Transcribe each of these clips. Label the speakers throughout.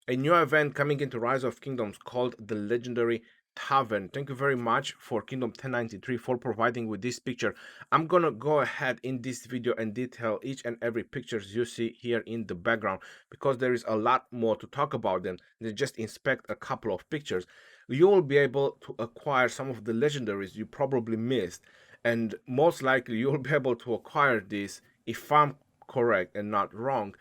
Speaker 1: a new event coming into Rise of Kingdoms called the Legendary Tavern. Thank you very much for Kingdom 1093 for providing with this picture. I'm gonna go ahead in this video and detail each and every pictures you see here in the background, because there is a lot more to talk about than just inspect a couple of pictures. You will be able to acquire some of the legendaries you probably missed, and most likely you will be able to acquire this, if I'm correct and not wrong,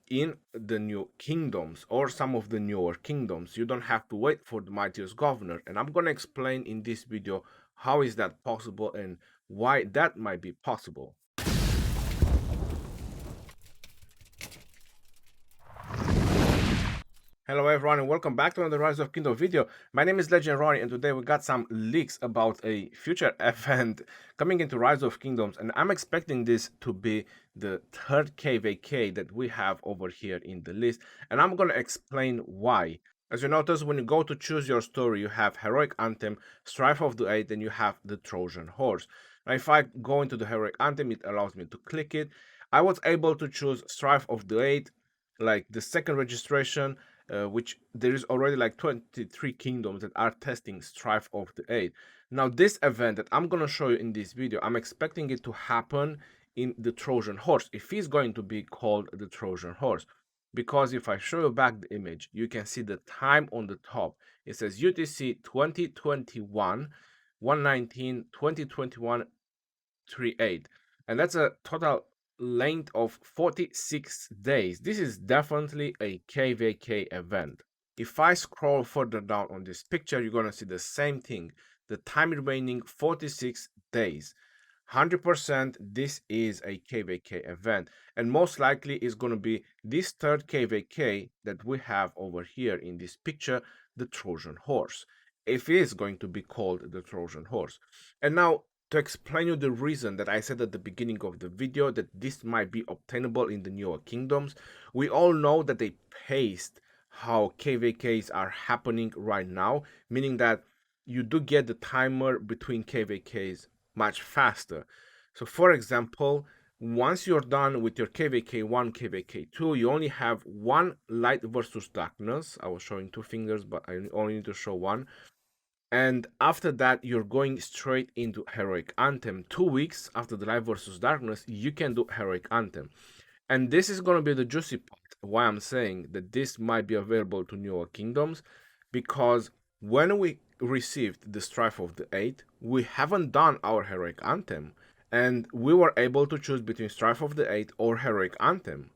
Speaker 1: in the new kingdoms or some of the newer kingdoms. You don't have to wait for the mightiest governor, and I'm going to explain in this video how is that possible and why that might be possible. Hello everyone and welcome back to another Rise of Kingdom video. My name is Legendary and today we got some leaks about a future event coming into Rise of Kingdoms, and I'm expecting this to be the third KVK that we have over here in the list, and I'm gonna explain why. As you notice, when you go to choose your story, you have Heroic Anthem, Strife of the Eight, and you have the Trojan Horse. Now if I go into the Heroic Anthem, it allows me to click it. I was able to choose Strife of the Eight, like the second registration, which there is already like 23 kingdoms that are testing Strife of the Eight. Now this event that I'm gonna show you in this video, I'm expecting it to happen in the Trojan Horse, if he's going to be called the Trojan Horse. Because if I show you back the image, you can see the time on the top. It says UTC 2021 119 2021 38, and that's a total length of 46 days. This is definitely a KVK event. If I scroll further down on this picture, you're gonna see the same thing. The time remaining 46 days. 100% this is a KVK event, and most likely is going to be this third KVK that we have over here in this picture, the Trojan Horse, if it is going to be called the Trojan Horse. And now, to explain you the reason that I said at the beginning of the video that this might be obtainable in the newer kingdoms, we all know that they paced how KVKs are happening right now, meaning that you do get the timer between KVKs much faster. So for example, once you're done with your KVK 1, KVK 2, you only have one light versus darkness. I was showing two fingers, but I only need to show one. And after that, you're going straight into Heroic Anthem. 2 weeks after the Light versus Darkness, you can do Heroic Anthem. And this is going to be the juicy part, why I'm saying that this might be available to newer kingdoms, because when we received the Strife of the Eight, we haven't done our Heroic Anthem, and we were able to choose between Strife of the Eight or Heroic Anthem,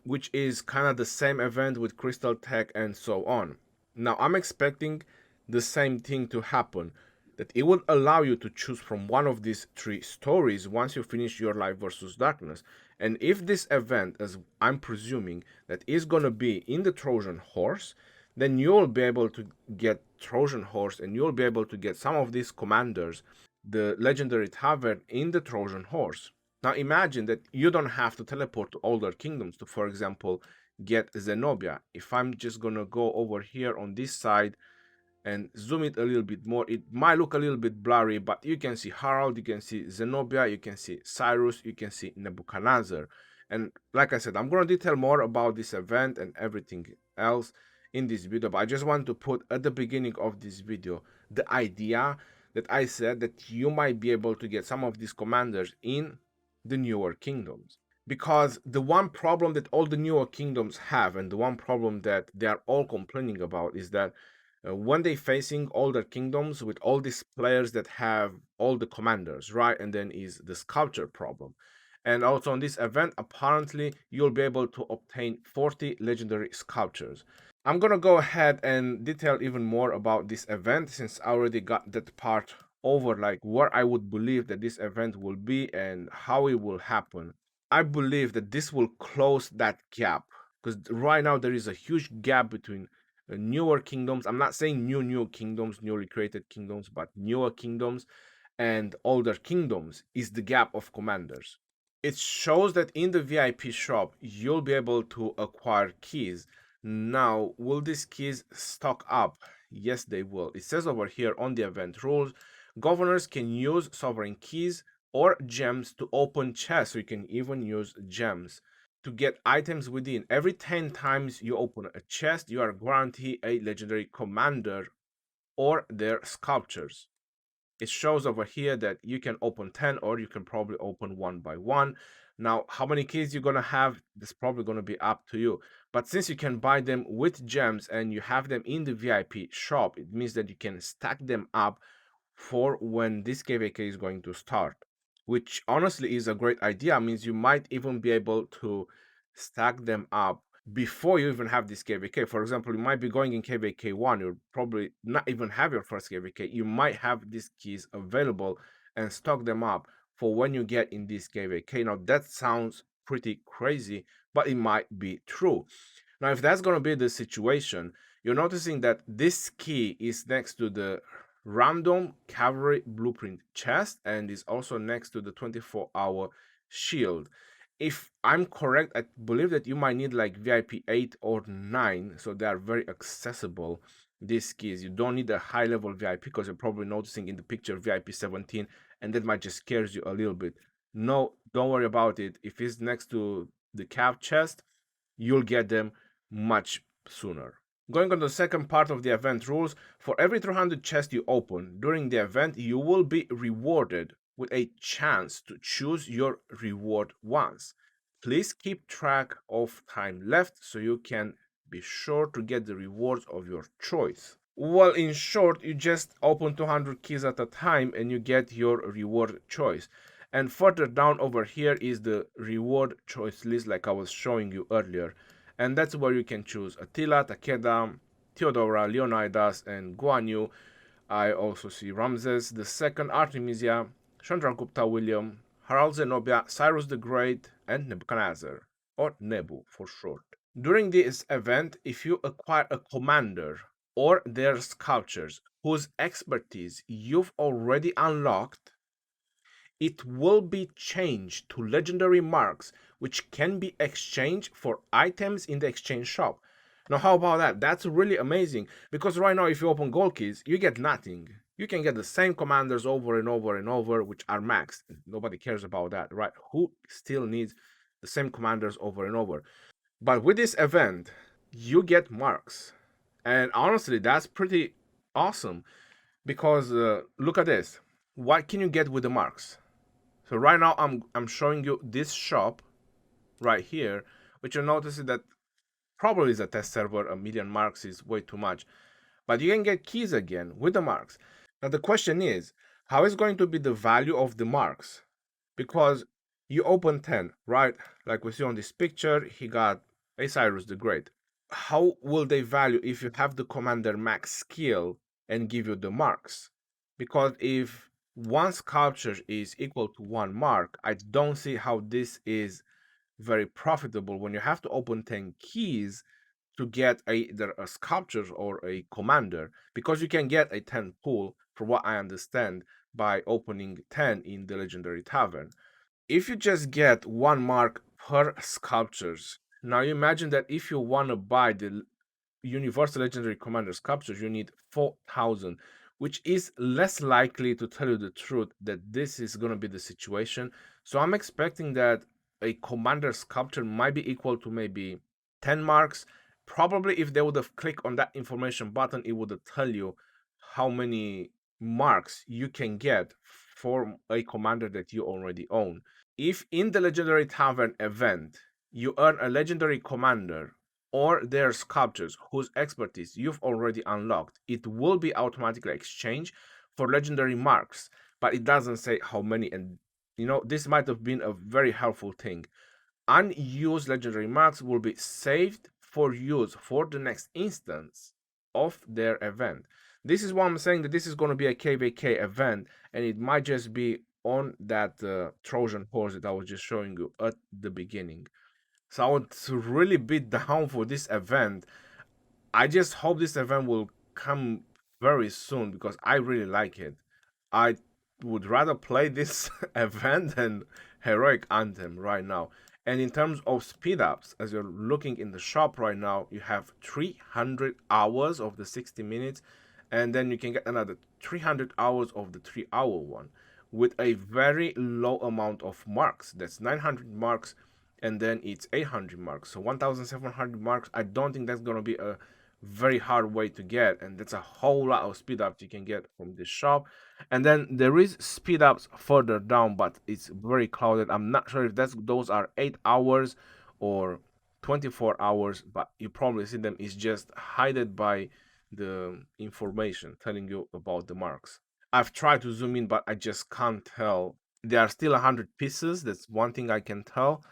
Speaker 1: which is kind of the same event with Crystal Tech and so on. Now I'm expecting the same thing to happen, that it will allow you to choose from one of these three stories once you finish your Light versus Darkness. And if this event, as I'm presuming, that is going to be in the Trojan Horse, then you'll be able to get Trojan Horse and you'll be able to get some of these commanders, the Legendary Tavern, in the Trojan Horse. Now imagine that you don't have to teleport to older kingdoms to, for example, get Zenobia. If I'm just going to go over here on this side and zoom it a little bit more, it might look a little bit blurry, but you can see Harald, you can see Zenobia, you can see Cyrus, you can see Nebuchadnezzar. And like I said, I'm going to detail more about this event and everything else in this video, but I just want to put at the beginning of this video the idea that I said that you might be able to get some of these commanders in the newer kingdoms. Because the one problem that all the newer kingdoms have, and the one problem that they are all complaining about, is that when they facing older kingdoms with all these players that have all the commanders, right? And then is the sculpture problem. And also on this event, apparently you'll be able to obtain 40 legendary sculptures. I'm gonna go ahead and detail even more about this event, since I already got that part over, like where I would believe that this event will be and how it will happen. I believe that this will close that gap, because right now there is a huge gap between newer kingdoms. I'm not saying new kingdoms, newly created kingdoms, but newer kingdoms and older kingdoms is the gap of commanders. It shows that in the VIP shop you'll be able to acquire keys. Now, will these keys stock up? Yes, they will. It says over here on the event rules, governors can use sovereign keys or gems to open chests, so you can even use gems. to get items within. Every 10 times you open a chest, you are guaranteed a legendary commander or their sculptures. It shows over here that you can open 10 or you can probably open one by one. Now, how many keys you're gonna have, that's probably gonna be up to you. But since you can buy them with gems and you have them in the VIP shop, it means that you can stack them up for when this KVK is going to start, which honestly is a great idea. It means you might even be able to stack them up before you even have this KVK. For example, you might be going in KVK 1, you'll probably not even have your first KVK. You might have these keys available and stock them up for when you get in this KVK. Now, that sounds pretty crazy, but it might be true. Now, if that's going to be the situation, you're noticing that this key is next to the random cavalry blueprint chest and is also next to the 24-hour shield. If I'm correct, I believe that you might need like VIP 8 or 9, so they are very accessible, these keys. You don't need a high level VIP because you're probably noticing in the picture VIP 17 and that might just scares you a little bit. No, don't worry about it. If it's next to the cav chest, you'll get them much sooner. Going on the second part of the event rules, for every 300 chests you open during the event, you will be rewarded with a chance to choose your reward once. Please keep track of time left so you can be sure to get the rewards of your choice. Well, in short, you just open 200 keys at a time and you get your reward choice. And further down over here is the reward choice list like I was showing you earlier. And that's where you can choose Attila, Takeda, Theodora, Leonidas, and Guan Yu. I also see Ramses II, Artemisia, Chandragupta William, Harald Zenobia, Cyrus the Great, and Nebuchadnezzar, or Nebu for short. During this event, if you acquire a commander or their sculptures whose expertise you've already unlocked, it will be changed to legendary marks, which can be exchanged for items in the exchange shop. Now, how about that? That's really amazing because right now, if you open gold keys, you get nothing. You can get the same commanders over and over and over, which are maxed. Nobody cares about that, right? Who still needs the same commanders over and over? But with this event, you get marks. And honestly, that's pretty awesome because look at this. What can you get with the marks? So right now I'm showing you this shop right here, which you're noticing that probably is a test server. 1,000,000 marks is way too much, but you can get keys again with the marks. Now the question is, how is going to be the value of the marks? Because you open 10, right? Like we see on this picture, he got a Cyrus the Great. How will they value if you have the commander max skill and give you the marks? Because if one sculpture is equal to one mark, I don't see how this is very profitable when you have to open 10 keys to get either a sculpture or a commander, because you can get a 10 pool, for what I understand, by opening 10 in the legendary tavern. If you just get one mark per sculptures, now you imagine that if you want to buy the universal legendary commander sculptures, you need 4,000, which is less likely, to tell you the truth, that this is going to be the situation. So I'm expecting that a commander sculpture might be equal to maybe 10 marks. Probably if they would have clicked on that information button, it would have tell you how many marks you can get for a commander that you already own. If in the legendary tavern event you earn a legendary commander or their sculptures whose expertise you've already unlocked, it will be automatically exchanged for legendary marks, but it doesn't say how many. And this might have been a very helpful thing. Unused legendary marks will be saved for use for the next instance of their event. This is why I'm saying that this is going to be a KVK event, and it might just be on that Trojan horse that I was just showing you at the beginning. So I would really be down for this event. I just hope this event will come very soon because I really like it. I would rather play this event than Heroic Anthem right now. And in terms of speed ups, as you're looking in the shop right now, you have 300 hours of the 60 minutes, and then you can get another 300 hours of the 3-hour one with a very low amount of marks. That's 900 marks and then it's 800 marks. So 1,700 marks, I don't think that's going to be a very hard way to get, and that's a whole lot of speed ups you can get from this shop. And then there is speed ups further down, but it's very clouded. I'm not sure if those are 8 hours or 24 hours, but you probably see them. It's just hidden by the information telling you about the marks. I've tried to zoom in, but I just can't tell. There are still 100 pieces. That's one thing I can tell.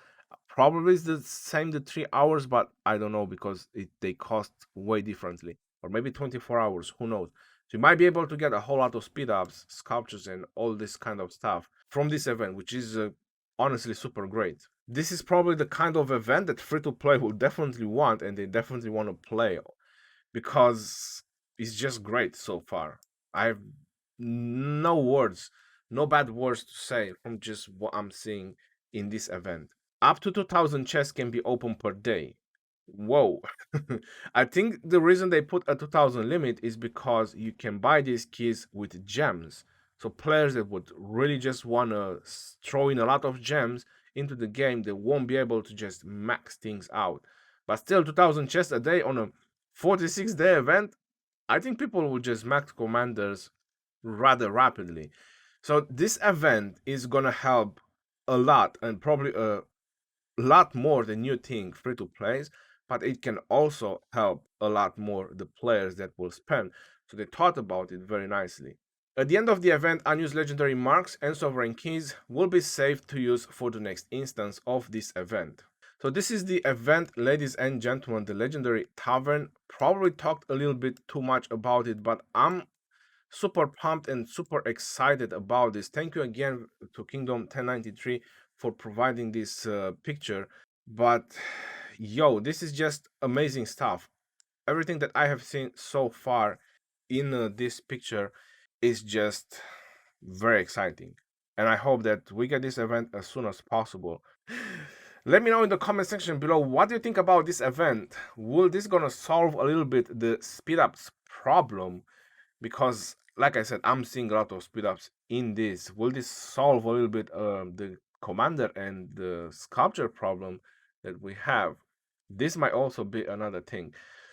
Speaker 1: Probably it's the same the 3 hours, but I don't know because they cost way differently. Or maybe 24 hours, who knows? So you might be able to get a whole lot of speed ups, sculptures, and all this kind of stuff from this event, which is honestly super great. This is probably the kind of event that free to play will definitely want, and they definitely want to play because it's just great so far. I have no words, no bad words to say from just what I'm seeing in this event. Up to 2,000 chests can be opened per day. Whoa. I think the reason they put a 2,000 limit is because you can buy these keys with gems. So players that would really just want to throw in a lot of gems into the game, they won't be able to just max things out. But still, 2,000 chests a day on a 46-day event, I think people will just max commanders rather rapidly. So this event is gonna help a lot, and probably a lot more than you think free to plays, but it can also help a lot more the players that will spend. So they thought about it very nicely. At the end of the event, unused legendary marks and sovereign keys will be saved to use for the next instance of this event. So this is the event, ladies and gentlemen, the legendary Tavern. Probably talked a little bit too much about it, but I'm super pumped and super excited about this. Thank you again to Kingdom 1093 for providing this picture. But yo, this is just amazing stuff. Everything that I have seen so far in this picture is just very exciting. And I hope that we get this event as soon as possible. Let me know in the comment section below what do you think about this event. Will this gonna solve a little bit the speed ups problem? Because like I said, I'm seeing a lot of speed ups in this. Will this solve a little bit the commander and the sculpture problem that we have? This might also be another thing.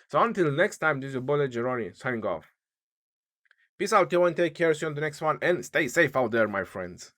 Speaker 1: So until next time, this is your boy Geroni signing off. Peace out, yo, and take care. See you on the next one, and stay safe out there, my friends.